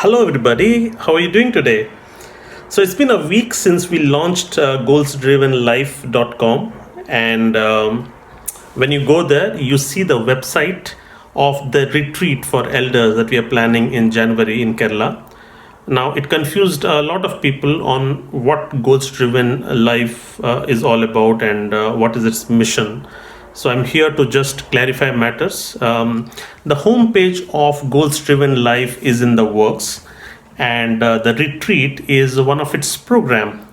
Hello, everybody. How are you doing today? So, it's been a week since we launched goalsdrivenlife.com. And when you go there, you see the website of the retreat for elders that we are planning in January in Kerala. Now, it confused a lot of people on what Goals Driven Life is all about and what is its mission. So, I'm here to just clarify matters. The homepage of Goals Driven Life is in the works, and the retreat is one of its program.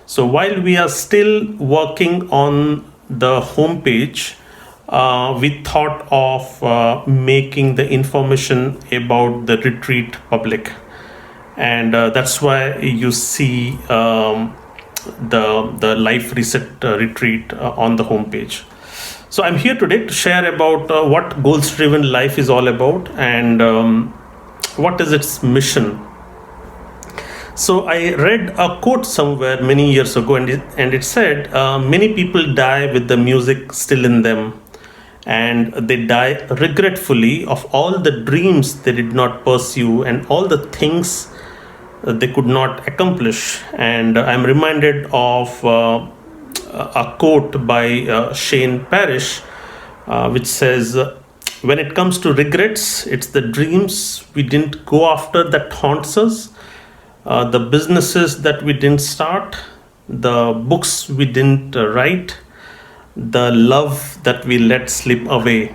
So, while we are still working on the homepage, we thought of making the information about the retreat public, and that's why you see the life reset retreat on the homepage. So I'm here today to share about what goals driven life is all about and what is its mission. So I read a quote somewhere many years ago, and it said, "Many people die with the music still in them, and they die regretfully of all the dreams they did not pursue and all the things they could not accomplish." And I'm reminded of a quote by Shane Parrish, which says, "When it comes to regrets, it's the dreams we didn't go after that haunts us, the businesses that we didn't start, the books we didn't write, the love that we let slip away."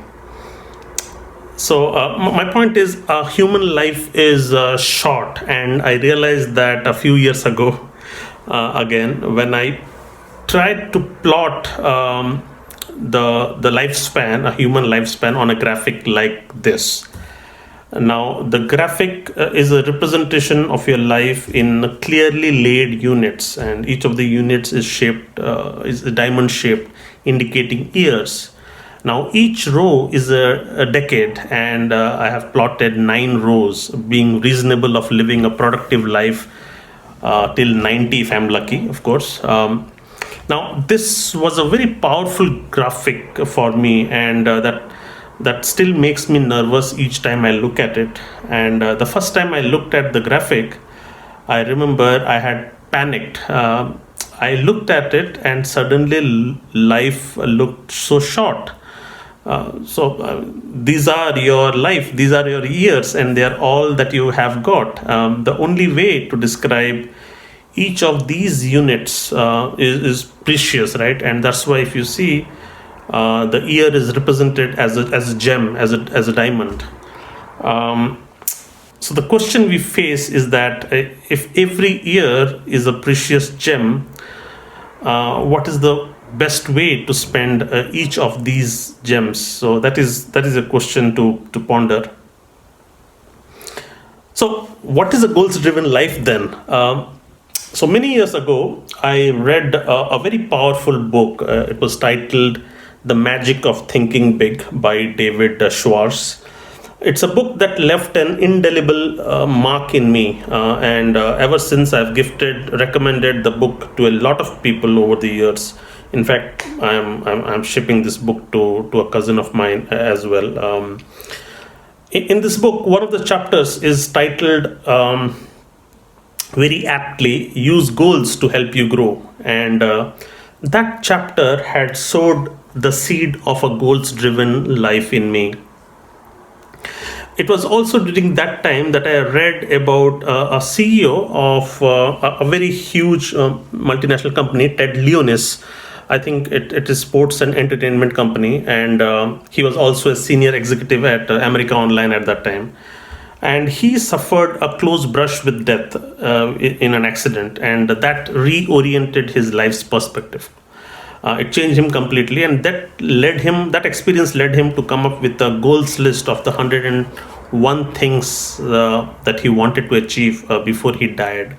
So, my point is, human life is short, and I realized that a few years ago, again, when I tried to plot the lifespan, a human lifespan, on a graphic like this. Now, the graphic is a representation of your life in clearly laid units, and each of the units is shaped, is diamond shaped, indicating years. Now, each row is a decade, and I have plotted 9 rows, being reasonable of living a productive life till 90 if I'm lucky, of course. Now, this was a very powerful graphic for me, and that still makes me nervous each time I look at it. And the first time I looked at the graphic, I remember I had panicked. I looked at it, and suddenly life looked so short. These are your life, these are your years, and they are all that you have got. The only way to describe each of these units is precious, right? And that's why, if you see, the year is represented as a gem, as a diamond. So the question we face is that if every year is a precious gem, what is the best way to spend each of these gems? So that is a question to ponder. So what is a goals driven life then? So many years ago, I read a very powerful book. It was titled "The Magic of Thinking Big" by David Schwartz. It's a book that left an indelible mark in me, and ever since I've recommended the book to a lot of people over the years. In fact, I'm shipping this book to a cousin of mine as well. In this book, one of the chapters is titled, very aptly, "Use Goals to Help You Grow." And that chapter had sowed the seed of a goals driven life in me. It was also during that time that I read about a CEO of a very huge multinational company, Ted Leonsis. I think it is sports and entertainment company, and he was also a senior executive at America Online at that time. And he suffered a close brush with death in an accident, and that reoriented his life's perspective. It changed him completely, and that experience led him to come up with a goals list of the 101 things that he wanted to achieve before he died.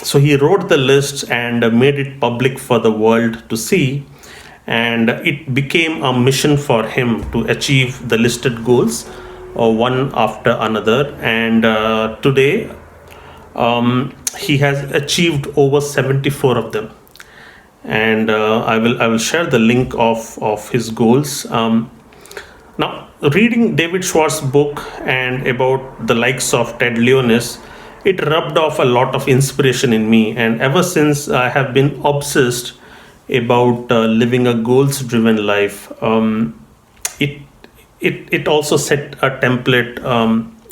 So he wrote the list and made it public for the world to see, and it became a mission for him to achieve the listed goals one after another. And today, he has achieved over 74 of them. And I will share the link of his goals. Now, reading David Schwartz's book and about the likes of Ted Leonis, it rubbed off a lot of inspiration in me. And ever since, I have been obsessed about living a goals-driven life. It it also set a template,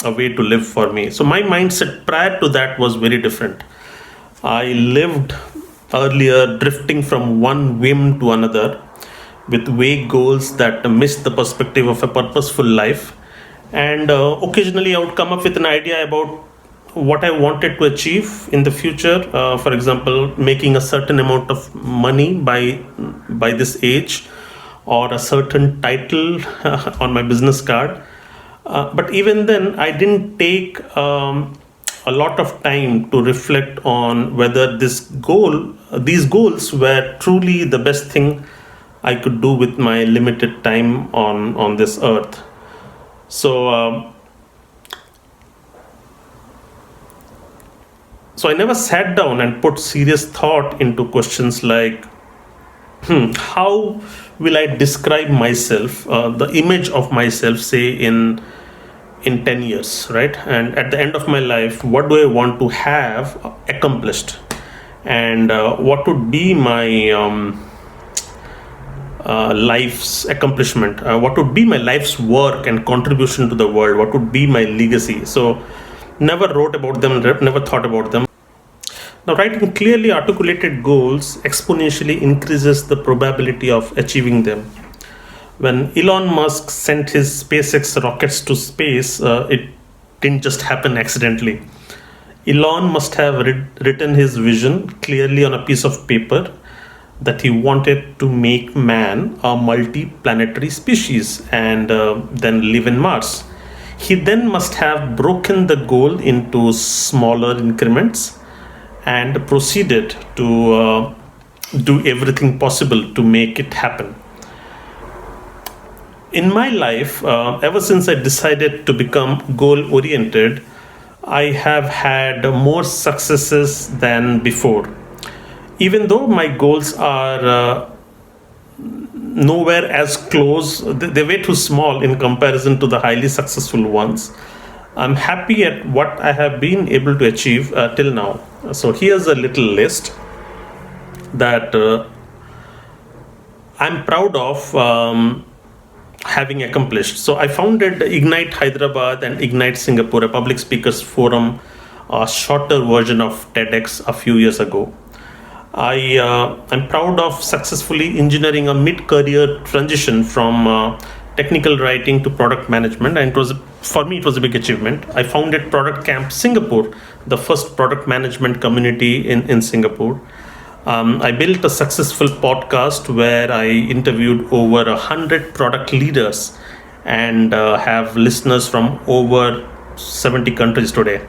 a way to live for me. So my mindset prior to that was very different. I lived earlier drifting from one whim to another with vague goals that missed the perspective of a purposeful life. And occasionally I would come up with an idea about what I wanted to achieve in the future. For example, making a certain amount of money by this age, or a certain title on my business card. But even then, I didn't take a lot of time to reflect on whether these goals were truly the best thing I could do with my limited time on this earth. So, so I never sat down and put serious thought into questions like, how will I describe myself, the image of myself, say in 10 years, right? And at the end of my life, what do I want to have accomplished? And what would be my life's accomplishment? What would be my life's work and contribution to the world? What would be my legacy? So, never wrote about them, never thought about them. Now, writing clearly articulated goals exponentially increases the probability of achieving them. When Elon Musk sent his SpaceX rockets to space, it didn't just happen accidentally. Elon must have written his vision clearly on a piece of paper, that he wanted to make man a multi-planetary species and then live in Mars. He then must have broken the goal into smaller increments and proceeded to do everything possible to make it happen. In my life, ever since I decided to become goal oriented, I have had more successes than before. Even though my goals are nowhere as close, they're way too small in comparison to the highly successful ones. I'm happy at what I have been able to achieve till now. So here's a little list that I'm proud of having accomplished. So I founded Ignite Hyderabad and Ignite Singapore, a public speakers forum, a shorter version of TEDx a few years ago. I'm proud of successfully engineering a mid-career transition from technical writing to product management, and for me it was a big achievement. I founded Product Camp Singapore, the first product management community in Singapore. I built a successful podcast where I interviewed over 100 product leaders and have listeners from over 70 countries today.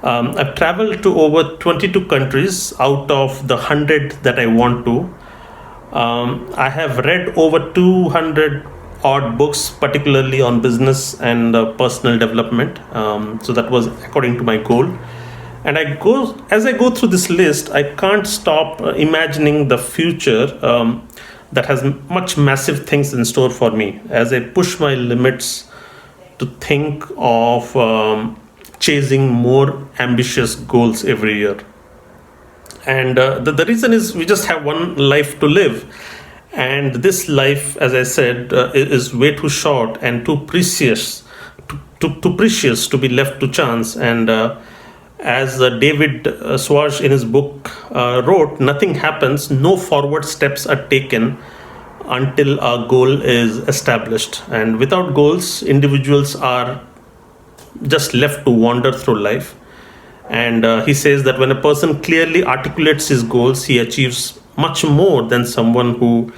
I've traveled to over 22 countries out of the 100 that I want to. I have read over 200 odd books, particularly on business and personal development. So that was according to my goal. And as I go through this list, I can't stop imagining the future that has much massive things in store for me as I push my limits to think of chasing more ambitious goals every year. And the reason is we just have one life to live. And this life, as I said, is way too short and too precious, too precious to be left to chance. And as David Schwartz in his book wrote, nothing happens, no forward steps are taken until a goal is established. And without goals, individuals are just left to wander through life. And he says that when a person clearly articulates his goals, he achieves much more than someone who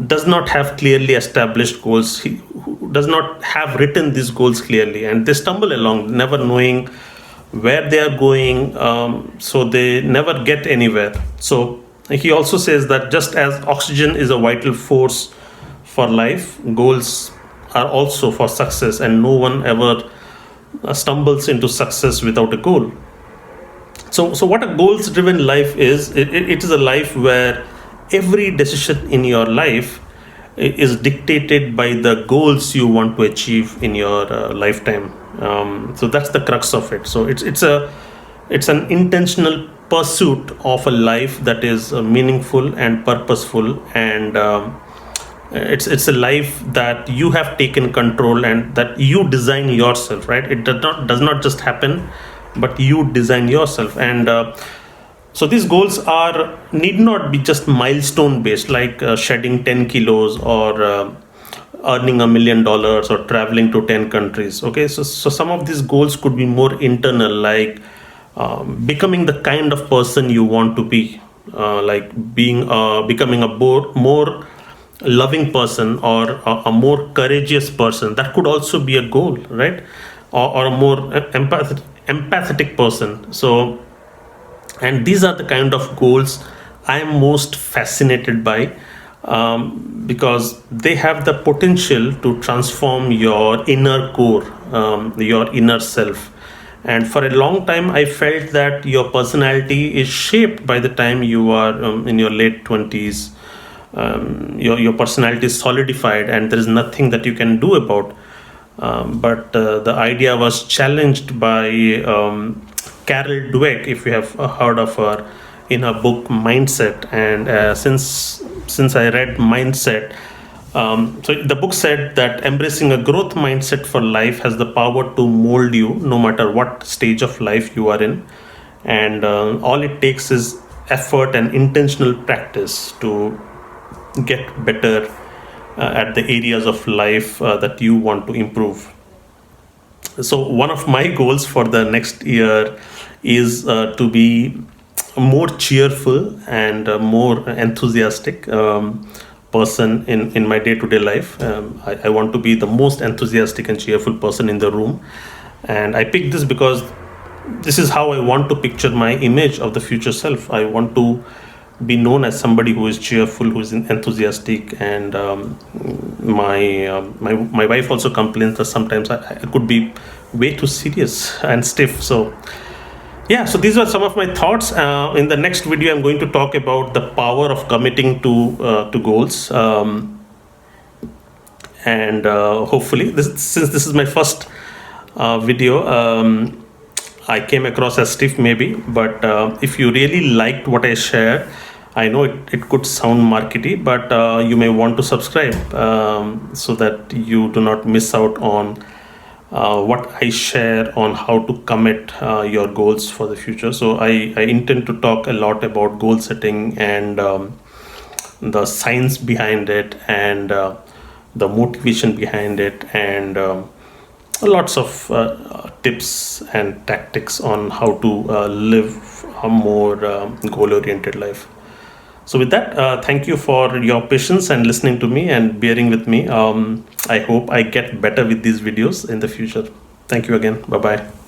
does not have clearly established goals, who does not have written these goals clearly, and they stumble along, never knowing where they are going, so they never get anywhere. So he also says that just as oxygen is a vital force for life, goals are also for success, and no one ever stumbles into success without a goal. So what a goals-driven life is, it is a life where every decision in your life is dictated by the goals you want to achieve in your lifetime. So that's the crux of it. So it's an intentional pursuit of a life that is meaningful and purposeful, and it's a life that you have taken control and that you design yourself, right? It does not just happen, but you design yourself. And so these goals are need not be just milestone based, like shedding 10 kilos or earning $1 million or traveling to 10 countries. Okay, so some of these goals could be more internal, like becoming the kind of person you want to be, like becoming a more loving person, or a more courageous person. That could also be a goal, right? Or a more empathetic person. So, and these are the kind of goals I am most fascinated by, because they have the potential to transform your inner core, your inner self. And for a long time, I felt that your personality is shaped by the time you are in your late 20s. Your personality is solidified, and there is nothing that you can do about. But the idea was challenged by Carol Dweck, if you have heard of her, in her book Mindset. And since I read Mindset, so the book said that embracing a growth mindset for life has the power to mold you no matter what stage of life you are in, and all it takes is effort and intentional practice to get better at the areas of life that you want to improve. So one of my goals for the next year is to be more cheerful and more enthusiastic person in my day-to-day life. I want to be the most enthusiastic and cheerful person in the room. And I picked this because this is how I want to picture my image of the future self. I want to be known as somebody who is cheerful, who is enthusiastic. And my wife also complains that sometimes I could be way too serious and stiff. So yeah, so these are some of my thoughts. In the next video, I'm going to talk about the power of committing to goals. And hopefully, since this is my first video, I came across as stiff maybe, but if you really liked what I shared, I know it could sound markety, but you may want to subscribe so that you do not miss out on what I share on how to commit your goals for the future. So I intend to talk a lot about goal setting and the science behind it, and the motivation behind it, and lots of tips and tactics on how to live a more goal-oriented life. So with that, thank you for your patience and listening to me and bearing with me. I hope I get better with these videos in the future. Thank you again. Bye-bye.